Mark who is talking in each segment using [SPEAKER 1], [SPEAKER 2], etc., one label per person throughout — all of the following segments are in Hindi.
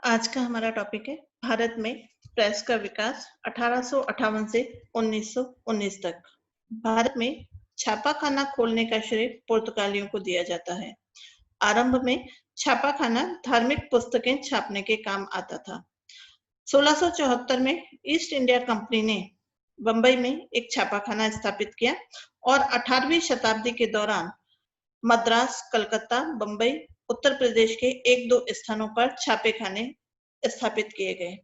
[SPEAKER 1] आज का हमारा टॉपिक है भारत में प्रेस का विकास 1858 से 1919 तक। भारत में छापाखाना खोलने का श्रेय पुर्तगालियों को दिया जाता है। आरंभ में छापाखाना धार्मिक पुस्तकें छापने के काम आता था। 1674 में ईस्ट इंडिया कंपनी ने बंबई में एक छापाखाना स्थापित किया और 18वीं शताब्दी के दौरान मद्रास, कलकत्ता, बंबई, उत्तर प्रदेश के एक दो स्थानों पर छापेखाने स्थापित किए गए।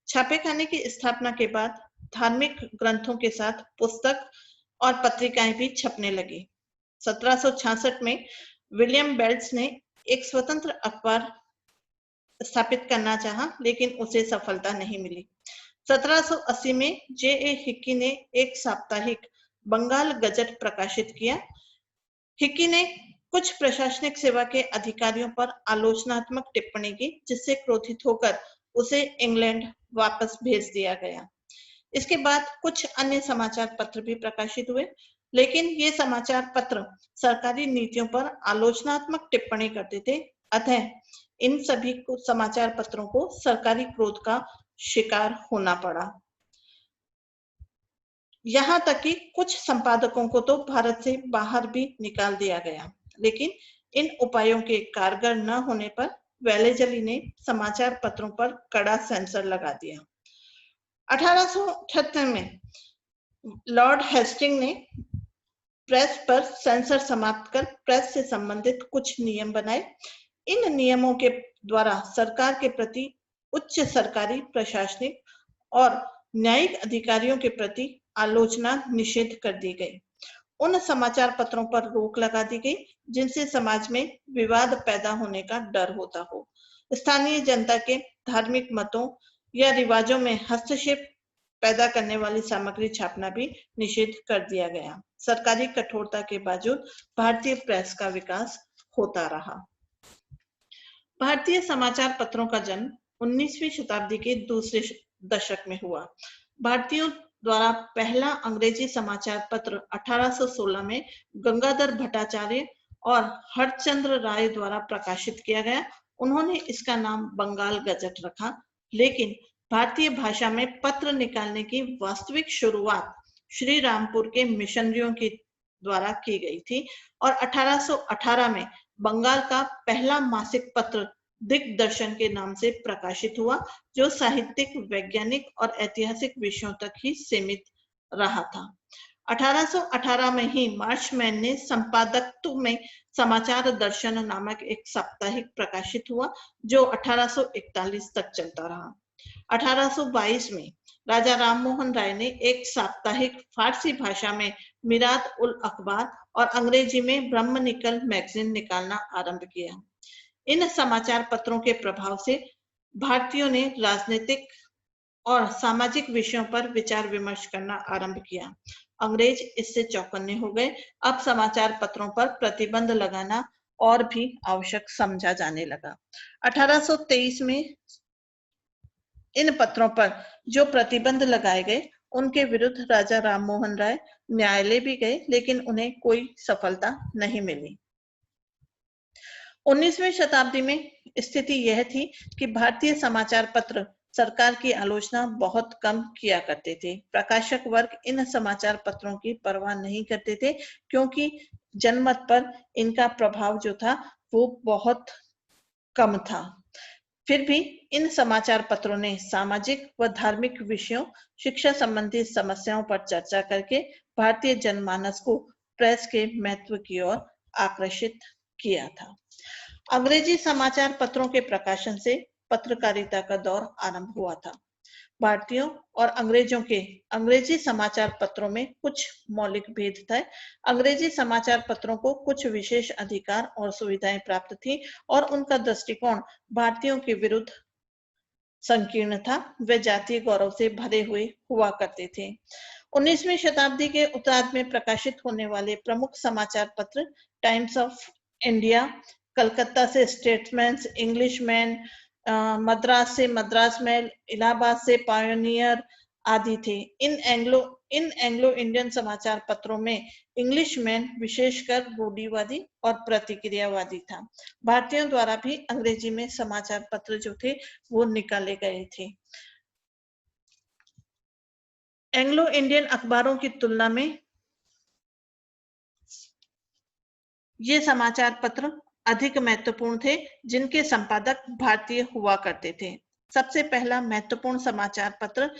[SPEAKER 1] छापेखाने की स्थापना के बाद धार्मिक ग्रंथों के साथ पुस्तक और पत्रिकाएं भी छपने लगी। 1766 में विलियम बेल्स ने एक स्वतंत्र अखबार स्थापित करना चाहा, लेकिन उसे सफलता नहीं मिली। 1780 में जे.ए. हिक्की ने एक साप्ताहिक बंगाल गजट प्रकाशित किया। हिक्की ने कुछ प्रशासनिक सेवा के अधिकारियों पर आलोचनात्मक टिप्पणी की, जिससे क्रोधित होकर उसे इंग्लैंड वापस भेज दिया गया। इसके बाद कुछ अन्य समाचार पत्र भी प्रकाशित हुए, लेकिन ये समाचार पत्र सरकारी नीतियों पर आलोचनात्मक टिप्पणी करते थे, अतः इन सभी समाचार पत्रों को सरकारी क्रोध का शिकार होना पड़ा। यहाँ तक कि कुछ संपादकों को तो भारत से बाहर भी निकाल दिया गया, लेकिन इन उपायों के कारगर न होने पर वेलेजली ने समाचार पत्रों पर कड़ा सेंसर लगा दिया। 1878 में लॉर्ड हेस्टिंग ने प्रेस पर सेंसर समाप्त कर प्रेस से संबंधित कुछ नियम बनाए। इन नियमों के द्वारा सरकार के प्रति उच्च सरकारी, प्रशासनिक और न्यायिक अधिकारियों के प्रति आलोचना निषेध कर दी गई। उन समाचार पत्रों पर रोक लगा दी गई जिनसे समाज में विवाद पैदा होने का डर होता हो। स्थानीय जनता के धार्मिक मतों या रिवाजों में हस्तक्षेप पैदा करने वाली सामग्री छापना भी निषेध कर दिया गया। सरकारी कठोरता के बावजूद भारतीय प्रेस का विकास होता रहा। भारतीय समाचार पत्रों का जन्म 19वीं शताब्दी के दूसरे दशक में हुआ। भारतीयों द्वारा पहला अंग्रेजी समाचार पत्र 1816 में गंगाधर भट्टाचार्य और हरचंद्र राय द्वारा प्रकाशित किया गया। उन्होंने इसका नाम बंगाल गजट रखा, लेकिन भारतीय भाषा में पत्र निकालने की वास्तविक शुरुआत श्री रामपुर के मिशनरियों के द्वारा की गई थी और 1818 में बंगाल का पहला मासिक पत्र दिग्दर्शन के नाम से प्रकाशित हुआ, जो साहित्यिक, वैज्ञानिक और ऐतिहासिक विषयों तक ही सीमित रहा था। 1818 में ही मार्शमैन ने संपादकत्व में समाचार दर्शन नामक एक साप्ताहिक प्रकाशित हुआ, जो 1841 तक चलता रहा। 1822 में राजा राममोहन राय ने एक साप्ताहिक फारसी भाषा में मिरात उल अखबार और अंग्रेजी में ब्रह्मनिकल मैगजीन निकालना आरंभ किया। इन समाचार पत्रों के प्रभाव से भारतीयों ने राजनीतिक और सामाजिक विषयों पर विचार विमर्श करना आरंभ किया। अंग्रेज इससे चौकन्ने हो गए। अब समाचार पत्रों पर प्रतिबंध लगाना और भी आवश्यक समझा जाने लगा। 1823 में इन पत्रों पर जो प्रतिबंध लगाए गए, उनके विरुद्ध राजा राममोहन राय न्यायालय भी गए, लेकिन उन्हें कोई सफलता नहीं मिली। 19वीं शताब्दी में स्थिति यह थी कि भारतीय समाचार पत्र सरकार की आलोचना बहुत कम किया करते थे। प्रकाशक वर्ग इन समाचार पत्रों की परवाह नहीं करते थे, क्योंकि जनमत पर इनका प्रभाव जो था वो बहुत कम था। फिर भी इन समाचार पत्रों ने सामाजिक व धार्मिक विषयों, शिक्षा संबंधी समस्याओं पर चर्चा करके भारतीय जनमानस को प्रेस के महत्व की ओर आकर्षित किया था। अंग्रेजी समाचार पत्रों के प्रकाशन से पत्रकारिता का दौर आरंभ हुआ था। भारतीयों और अंग्रेजों के अंग्रेजी समाचार पत्रों में कुछ मौलिक भेद थे। अंग्रेजी समाचार पत्रों को कुछ विशेष अधिकार और सुविधाएं प्राप्त थी और उनका दृष्टिकोण भारतीयों के विरुद्ध संकीर्ण था। वे जातीय गौरव से भरे हुए हुआ करते थे। 19वीं शताब्दी के उत्तरार्ध में प्रकाशित होने वाले प्रमुख समाचार पत्र टाइम्स ऑफ इंडिया, कलकत्ता से स्टेट्समैन, इंग्लिशमैन, मद्रास से मद्रास मेल, इलाहाबाद से पायोनियर आदि थे। इन एंग्लो इन एंग्लो इंडियन समाचार पत्रों में इंग्लिशमैन विशेषकर रूढ़िवादी और प्रतिक्रियावादी था। भारतीयों द्वारा भी अंग्रेजी में समाचार पत्र जो थे वो निकाले गए थे। एंग्लो इंडियन अखबारों की तुलना में ये समाचार पत्र अधिक महत्वपूर्ण थे, जिनके संपादक भारतीय हुआ करते थे। सबसे पहला महत्वपूर्ण समाचार पत्र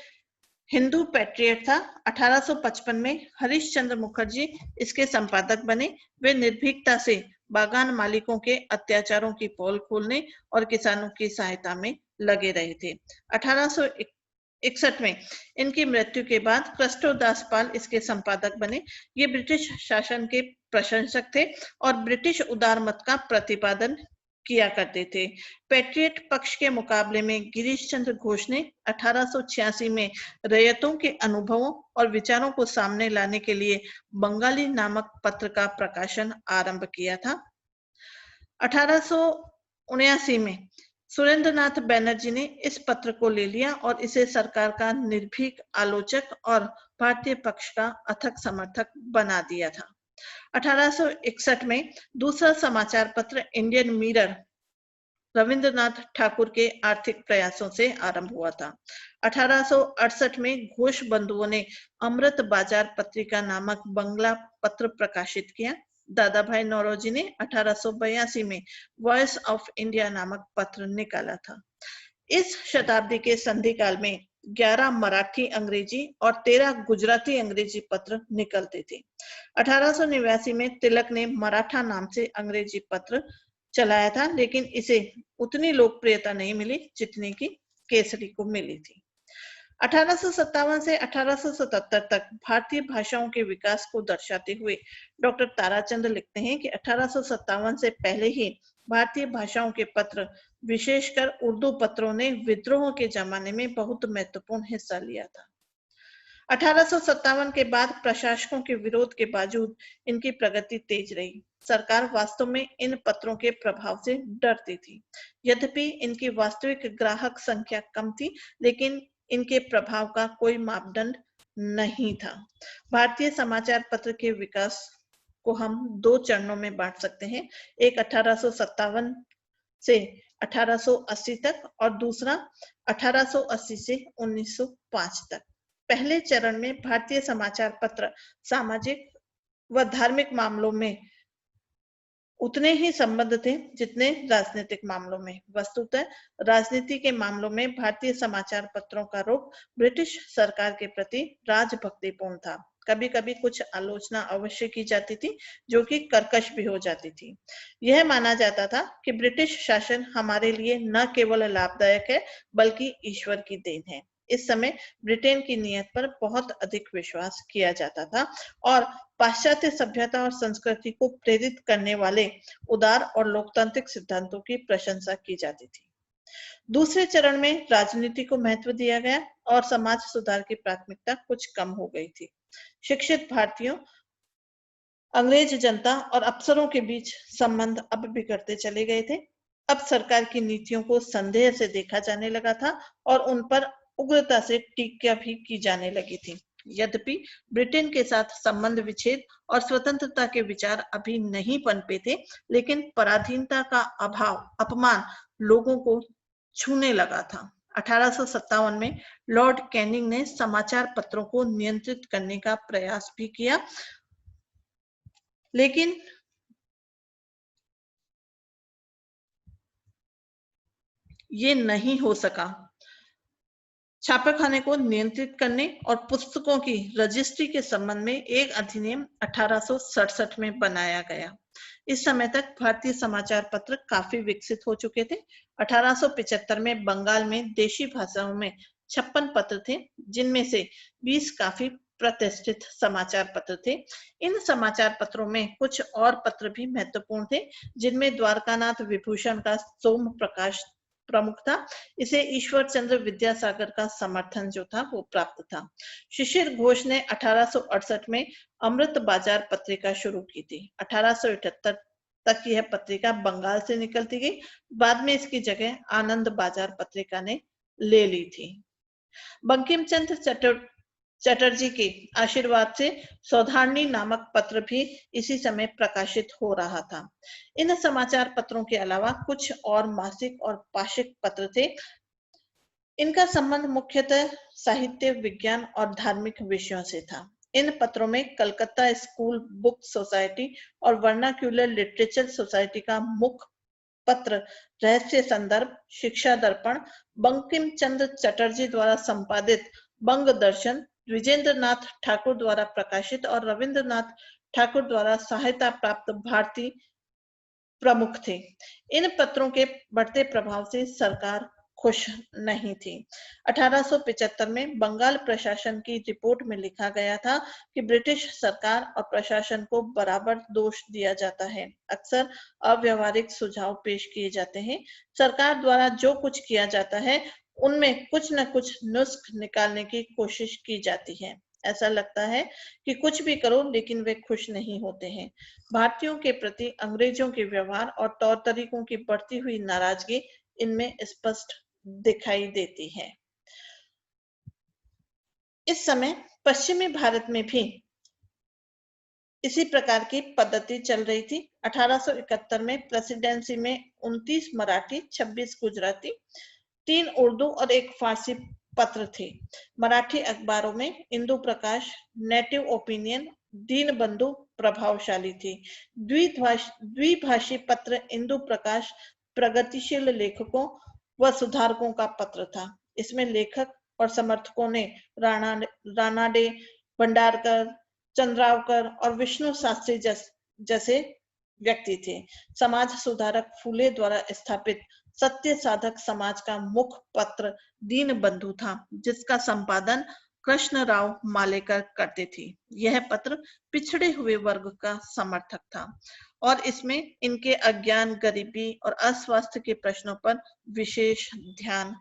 [SPEAKER 1] हिंदू पैट्रियट था। 1855 में हरीश चंद्र मुखर्जी इसके संपादक बने। वे निर्भीकता से बागान मालिकों के अत्याचारों की पोल खोलने और किसानों की सहायता में लगे रहे थे। 1861 में इनकी मृत्यु के बाद कृष्णदास पाल इसके संपादक बने। ये ब्रिटिश शासन के प्रशंसक थे और ब्रिटिश उदार मत का प्रतिपादन किया करते थे। पैट्रियट पक्ष के मुकाबले में गिरीश चंद्र घोष ने 1886 में रैयतों के अनुभवों और विचारों को सामने लाने के लिए बंगाली नामक पत्र का प्रकाशन आरंभ किया था। 1879 में सुरेंद्रनाथ बैनर्जी ने इस पत्र को ले लिया और इसे सरकार का निर्भीक आलोचक और भारतीय पक्ष का अथक समर्थक बना दिया था। 1861 में दूसरा समाचार पत्र इंडियन मिरर रविंद्रनाथ ठाकुर के आर्थिक प्रयासों से आरंभ हुआ था। 1868 में घोष बंधुओं ने अमृत बाजार पत्रिका नामक बंगला पत्र प्रकाशित किया। दादा भाई नौरोजी ने 1882 में वॉइस ऑफ इंडिया नामक पत्र निकाला था। इस शताब्दी के संधि काल में 11 मराठी अंग्रेजी और 13 गुजराती अंग्रेजी पत्र निकलते थे। 1889 में तिलक ने मराठा नाम से अंग्रेजी पत्र चलाया था, लेकिन इसे उतनी लोकप्रियता नहीं मिली जितनी की केसरी को मिली थी। 1857 से 1877 तक भारतीय भाषाओं के विकास को दर्शाते हुए डॉक्टर ताराचंद लिखते हैं कि 1857 से पहले ही भारतीय भाषाओं के पत्र, विशेषकर उर्दू पत्रों ने विद्रोह के जमाने में बहुत महत्वपूर्ण हिस्सा लिया था। 1857 के बाद प्रशासकों के विरोध के बावजूद इनकी प्रगति तेज रही। सरकार वास्तव में इन पत्रों के प्रभाव से डरती थी। यद्यपि इनकी वास्तविक ग्राहक संख्या कम थी, लेकिन इनके प्रभाव का कोई मापदंड नहीं था। भारतीय समाचार पत्र के विकास को हम 2 चरणों में बांट सकते हैं। एक 1857 से 1880 तक और दूसरा 1880 से 1905 तक। पहले चरण में भारतीय समाचार पत्र सामाजिक व धार्मिक मामलों में उतने ही संबंध थे जितने राजनीतिक मामलों में। वस्तुतः राजनीति के मामलों में भारतीय समाचार पत्रों का रुख ब्रिटिश सरकार के प्रति राजभक्तिपूर्ण था। कभी कभी कुछ आलोचना अवश्य की जाती थी, जो कि कर्कश भी हो जाती थी। यह माना जाता था कि ब्रिटिश शासन हमारे लिए न केवल लाभदायक है, बल्कि ईश्वर की देन है। इस समय ब्रिटेन की नीयत पर बहुत अधिक विश्वास किया जाता था और पाश्चात्य सभ्यता और संस्कृति को प्रेरित करने वाले उदार और लोकतांत्रिक सिद्धांतों की प्रशंसा की जाती थी। दूसरे चरण में राजनीति को महत्व दिया गया और समाज सुधार की प्राथमिकता कुछ कम हो गई थी। शिक्षित भारतीयों, अंग्रेज जनता और अफसरों के बीच संबंध अब बिगड़ते चले गए थे। अब सरकार की नीतियों को संदेह से देखा जाने लगा था और उन पर उग्रता से टीका भी की जाने लगी थी। यद्यपि ब्रिटेन के साथ संबंध विच्छेद और स्वतंत्रता के विचार अभी नहीं पनपे थे, लेकिन पराधीनता का अपमान लोगों को छूने लगा था। 1857 में लॉर्ड कैनिंग ने समाचार पत्रों को नियंत्रित करने का प्रयास भी किया, लेकिन ये नहीं हो सका। छापेखाने को नियंत्रित करने और पुस्तकों की रजिस्ट्री के संबंध में एक अधिनियम 1867 में बनाया गया। इस समय तक भारतीय समाचार पत्र काफी विकसित हो चुके थे। 1875 में बंगाल में देशी भाषाओं में 56 पत्र थे, जिनमें से 20 काफी प्रतिष्ठित समाचार पत्र थे। इन समाचार पत्रों में कुछ और पत्र भी महत्वपूर्ण थे, जिनमें द्वारकानाथ विभूषण का सोम प्रकाश प्रमुख था। इसे ईश्वर चंद्र विद्यासागर का समर्थन जो था वो प्राप्त था। शिशिर घोष ने 1868 में अमृत बाजार पत्रिका शुरू की थी। 1878 तक यह पत्रिका बंगाल से निकलती गई। बाद में इसकी जगह आनंद बाजार पत्रिका ने ले ली थी। बंकिम चंद्र चटर्जी के आशीर्वाद से सौधारणी नामक पत्र भी इसी समय प्रकाशित हो रहा था। इन समाचार पत्रों के अलावा कुछ और मासिक और पाक्षिक पत्र थे। इनका संबंध मुख्यतः साहित्य, विज्ञान और धार्मिक विषयों से था। इन पत्रों में कलकत्ता स्कूल बुक सोसाइटी और वर्नाक्यूलर लिटरेचर सोसाइटी का मुख्य पत्र रहस्य संदर्भ, शिक्षा दर्पण, बंकिम चंद्र चटर्जी द्वारा संपादित बंग दर्शन, द्विजेंद्र नाथ ठाकुर द्वारा प्रकाशित और रविंद्रनाथ ठाकुर द्वारा सहायता प्राप्त भारती प्रमुख थे। इन पत्रों के बढ़ते प्रभाव से सरकार खुश नहीं थी। 1875 में बंगाल प्रशासन की रिपोर्ट में लिखा गया था कि ब्रिटिश सरकार और प्रशासन को बराबर दोष दिया जाता है। अक्सर अव्यवहारिक सुझाव पेश किए जाते हैं। सरकार द्वारा जो कुछ किया जाता है उनमें कुछ न कुछ नुस्ख निकालने की कोशिश की जाती है। ऐसा लगता है कि कुछ भी करो लेकिन वे खुश नहीं होते हैं। भारतीयों के प्रति अंग्रेजों के व्यवहार और तौर तरीकों की बढ़ती हुई नाराजगी इनमें स्पष्ट दिखाई देती है। इस समय पश्चिमी भारत में भी इसी प्रकार की पद्धति चल रही थी। 1871 में प्रेसिडेंसी में 29 मराठी, 26 गुजराती, 3 उर्दू और 1 फारसी पत्र थे। मराठी अखबारों में इंदु प्रकाश, नेटिव ओपिनियन, दीनबंधु प्रभावशाली थी। द्विभाषी पत्र इंदु प्रकाश प्रगतिशील लेखकों व सुधारकों का पत्र था। इसमें लेखक और समर्थकों ने रानाडे, भंडारकर, चंद्रावकर और विष्णु शास्त्री जैसे व्यक्ति थे। समाज सुधारक फूले द्वारा स्थापित सत्य साधक समाज का मुख्य पत्र दीनबंधु था, जिसका संपादन कृष्णराव मालेकर करते थे। यह पत्र पिछड़े हुए वर्ग का समर्थक था और इसमें इनके अज्ञान, गरीबी और अस्वास्थ्य के प्रश्नों पर विशेष ध्यान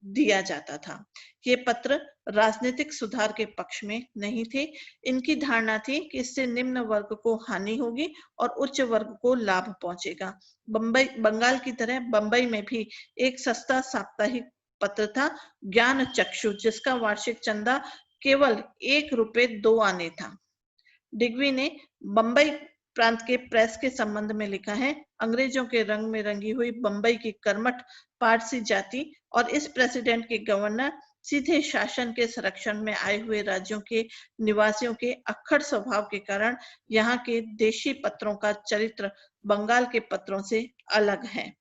[SPEAKER 1] दिया जाता था। ये पत्र राजनीतिक सुधार के पक्ष में नहीं थे। इनकी धारणा थी कि इससे निम्न वर्ग को हानि होगी और उच्च वर्ग को लाभ पहुंचेगा। बंगाल की तरह बंबई में भी एक सस्ता साप्ताहिक पत्र था, ज्ञान चक्षु, जिसका वार्षिक चंदा केवल 1 रुपए 2 आने था। डिग्वी ने बंबई प्रांत के प्रेस के संबंध में लिखा है, अंग्रेजों के रंग में रंगी हुई बंबई की कर्मठ पारसी जाति और इस प्रेसिडेंट के गवर्नर सीधे शासन के संरक्षण में आए हुए राज्यों के निवासियों के अक्खड़ स्वभाव के कारण यहाँ के देशी पत्रों का चरित्र बंगाल के पत्रों से अलग है।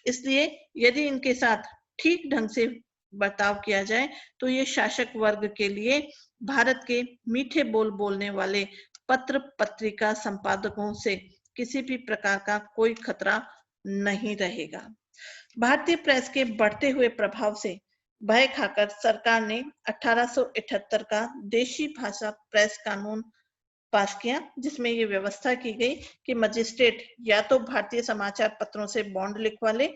[SPEAKER 1] इसलिए यदि इनके साथ ठीक ढंग से बर्ताव किया जाए तो ये शासक वर्ग के लिए भारत के मीठे बोल बोलने वाले पत्र पत्रिका संपादकों से किसी भी प्रकार का कोई खतरा नहीं रहेगा। भारतीय प्रेस के बढ़ते हुए प्रभाव से भय खाकर सरकार ने 1878 का देशी भाषा प्रेस कानून पास किया, जिसमें ये व्यवस्था की गई कि मजिस्ट्रेट या तो भारतीय समाचार पत्रों से बॉन्ड लिखवा ले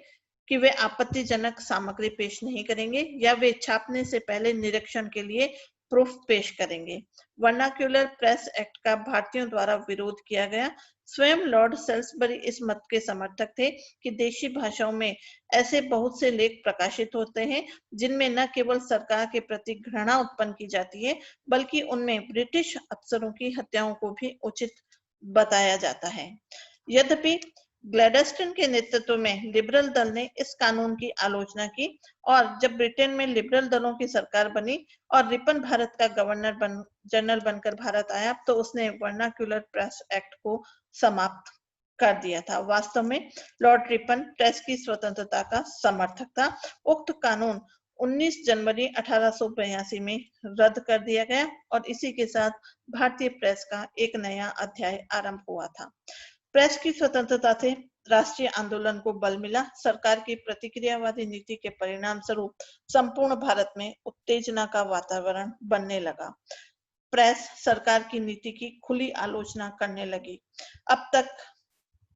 [SPEAKER 1] कि वे आपत्तिजनक सामग्री पेश नहीं करेंगे या वे छापने से पहले निरीक्षण के लिए प्रूफ पेश करेंगे। वर्नाक्यूलर प्रेस एक्ट का भारतीयों द्वारा विरोध किया गया। स्वयं लॉर्ड सेल्सबरी इस मत के समर्थक थे कि देशी भाषाओं में ऐसे बहुत से लेख प्रकाशित होते हैं जिनमें न केवल सरकार के प्रति घृणा उत्पन्न की जाती है बल्कि उनमें ब्रिटिश अफसरों की हत्याओं को भी उचित बताया जाता है। यद्यपि ग्लैडस्टन के नेतृत्व में लिबरल दल ने इस कानून की आलोचना की और जब ब्रिटेन में लिबरल दलों की सरकार बनी और रिपन भारत का गवर्नर जनरल बनकर भारत आया तो उसने वर्नाक्यूलर प्रेस एक्ट को समाप्त कर दिया था। वास्तव में लॉर्ड रिपन प्रेस की स्वतंत्रता का समर्थक था। उक्त कानून 19 जनवरी 1882 में रद्द कर दिया गया और इसी के साथ भारतीय प्रेस का एक नया अध्याय आरंभ हुआ था। प्रेस की स्वतंत्रता से राष्ट्रीय आंदोलन को बल मिला। सरकार की प्रतिक्रियावादी नीति के परिणाम स्वरूप संपूर्ण भारत में उत्तेजना का वातावरण बनने लगा। प्रेस सरकार की नीति की खुली आलोचना करने लगी। अब तक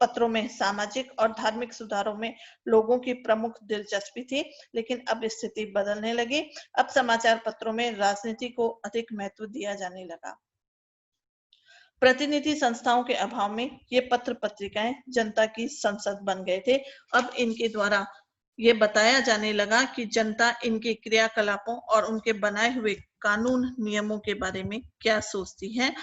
[SPEAKER 1] पत्रों में सामाजिक और धार्मिक सुधारों में लोगों की प्रमुख दिलचस्पी थी, लेकिन अब स्थिति बदलने लगी। अब समाचार पत्रों में राजनीति को अधिक महत्व दिया जाने लगा। प्रतिनिधि संस्थाओं के अभाव में ये पत्र पत्रिकाएं जनता की संसद बन गए थे। अब इनके द्वारा ये बताया जाने लगा कि जनता इनके क्रियाकलापों और उनके बनाए हुए कानून नियमों के बारे में क्या सोचती है।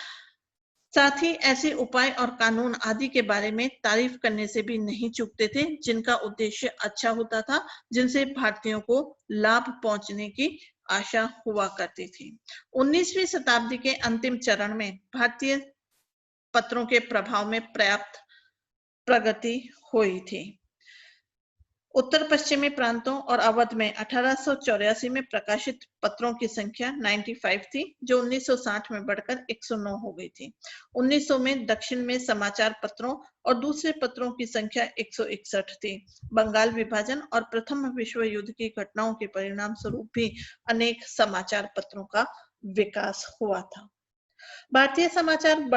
[SPEAKER 1] साथ ही ऐसे उपाय और कानून आदि के बारे में तारीफ करने से भी नहीं चूकते थे, जिनका उद्देश्य अच्छा होता था, जिनसे भारतीयों को लाभ पहुंचने की आशा हुआ करती थी। 19वीं शताब्दी के अंतिम चरण में भारतीय पत्रों के प्रभाव में पर्याप्त प्रगति हुई थी। उत्तर पश्चिमी प्रांतों और अवध में 1884 में प्रकाशित पत्रों की संख्या 95 थी, जो 1960 में बढ़कर 109 हो गई थी। 1900 में दक्षिण में समाचार पत्रों और दूसरे पत्रों की संख्या 161 थी। बंगाल विभाजन और प्रथम विश्व युद्ध की घटनाओं के परिणाम स्वरूप भी अनेक समाचार पत्रों का विकास हुआ था। भारतीय समाचार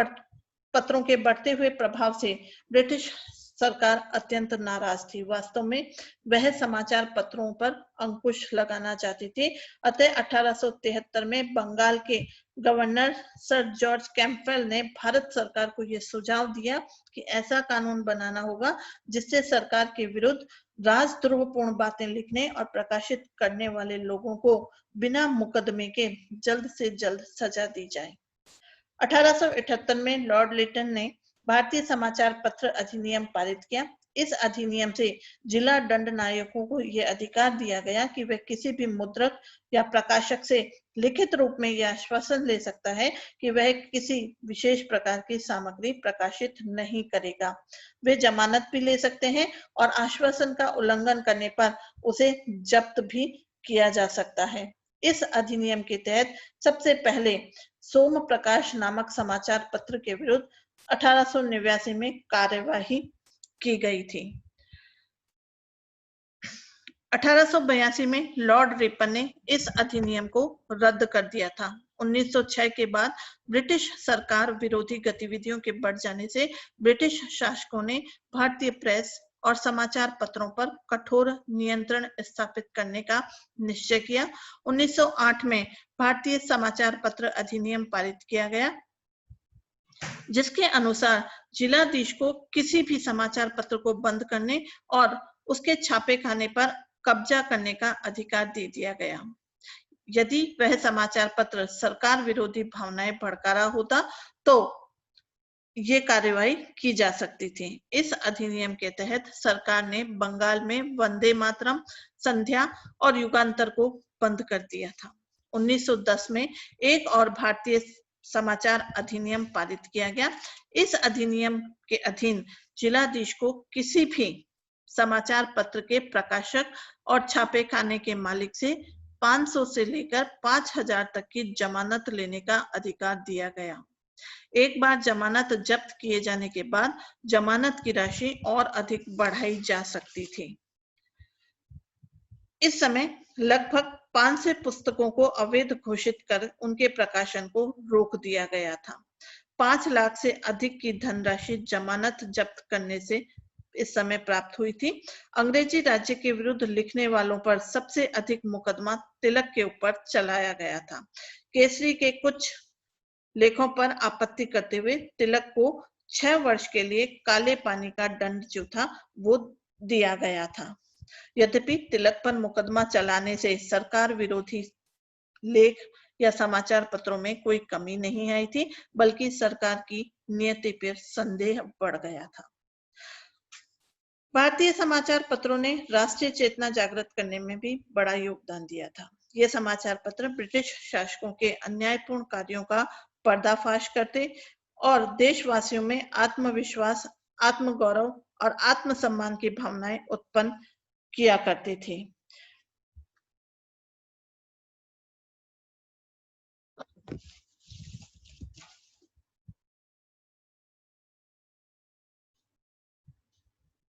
[SPEAKER 1] पत्रों के बढ़ते हुए प्रभाव से ब्रिटिश सरकार अत्यंत नाराज थी। वास्तव में वह समाचार पत्रों पर अंकुश लगाना चाहती थी। अतः 1873 में बंगाल के गवर्नर सर जॉर्ज कैंपबेल ने भारत सरकार को यह सुझाव दिया कि ऐसा कानून बनाना होगा जिससे सरकार के विरुद्ध राजद्रोहपूर्ण बातें लिखने और प्रकाशित करने वाले लोगों को बिना मुकदमे के जल्द से जल्द सजा दी जाए। 1878 में लॉर्ड लिटन ने भारतीय समाचार पत्र अधिनियम पारित किया। इस अधिनियम से जिला दंड नायकों को यह अधिकार दिया गया कि वह किसी भी मुद्रक या प्रकाशक से लिखित रूप में यह आश्वासन ले सकता है कि वह किसी विशेष प्रकार की सामग्री प्रकाशित नहीं करेगा। वे जमानत भी ले सकते हैं और आश्वासन का उल्लंघन करने पर उसे जब्त भी किया जा सकता है। इस अधिनियम के तहत सबसे पहले सोम प्रकाश नामक समाचार पत्र के विरुद्ध 1889 में कार्यवाही की गई थी। 1882 में लॉर्ड रिपन ने इस अधिनियम को रद्द कर दिया था। 1906 के बाद ब्रिटिश सरकार विरोधी गतिविधियों के बढ़ जाने से ब्रिटिश शासकों ने भारतीय प्रेस और समाचार पत्रों पर कठोर नियंत्रण स्थापित करने का निश्चय किया। 1908 में भारतीय समाचार पत्र अधिनियम पारित किया गया, जिसके अनुसार जिलाधीश को किसी भी समाचार पत्र को बंद करने और उसके छापे खाने पर कब्जा करने का अधिकार दे दिया गया। यदि वह समाचार पत्र सरकार विरोधी भावनाएं भड़का रहा होता तो ये कार्यवाही की जा सकती थी। इस अधिनियम के तहत सरकार ने बंगाल में वंदे मातरम, संध्या और युगांतर को बंद कर दिया था। 1910 में एक और भारतीय समाचार अधिनियम पारित किया गया। इस अधिनियम के अधीन जिलाधीश को किसी भी समाचार पत्र के प्रकाशक और छापे खाने के मालिक से 500 से लेकर 5000 तक की जमानत लेने का अधिकार दिया गया। एक बार जमानत जब्त किए जाने के बाद जमानत की राशि और अधिक बढ़ाई जा सकती थी। इस समय लगभग 500 पुस्तकों को अवैध घोषित कर उनके प्रकाशन को रोक दिया गया था। 5 लाख से अधिक की धनराशि जमानत जब्त करने से इस समय प्राप्त हुई थी। अंग्रेजी राज्य के विरुद्ध लिखने वालों पर सबसे अधिक मुकदमा तिलक के ऊपर चलाया गया था। केसरी के कुछ लेखों पर आपत्ति करते हुए तिलक को 6 वर्ष के लिए काले पानी का दंड जो था वो दिया गया था। यद्यपि तिलक पर मुकदमा चलाने से सरकार विरोधी लेख या समाचार पत्रों में कोई कमी नहीं आई थी, बल्कि सरकार की नीयति पर संदेह बढ़ गया था। भारतीय समाचार पत्रों ने राष्ट्रीय चेतना जागृत करने में भी बड़ा योगदान दिया था। ये समाचार पत्र ब्रिटिश शासकों के अन्यायपूर्ण कार्यों का पर्दाफाश करते और देशवासियों में आत्मविश्वास, आत्मगौरव और आत्मसम्मान की भावनाएं उत्पन्न किया करते थे।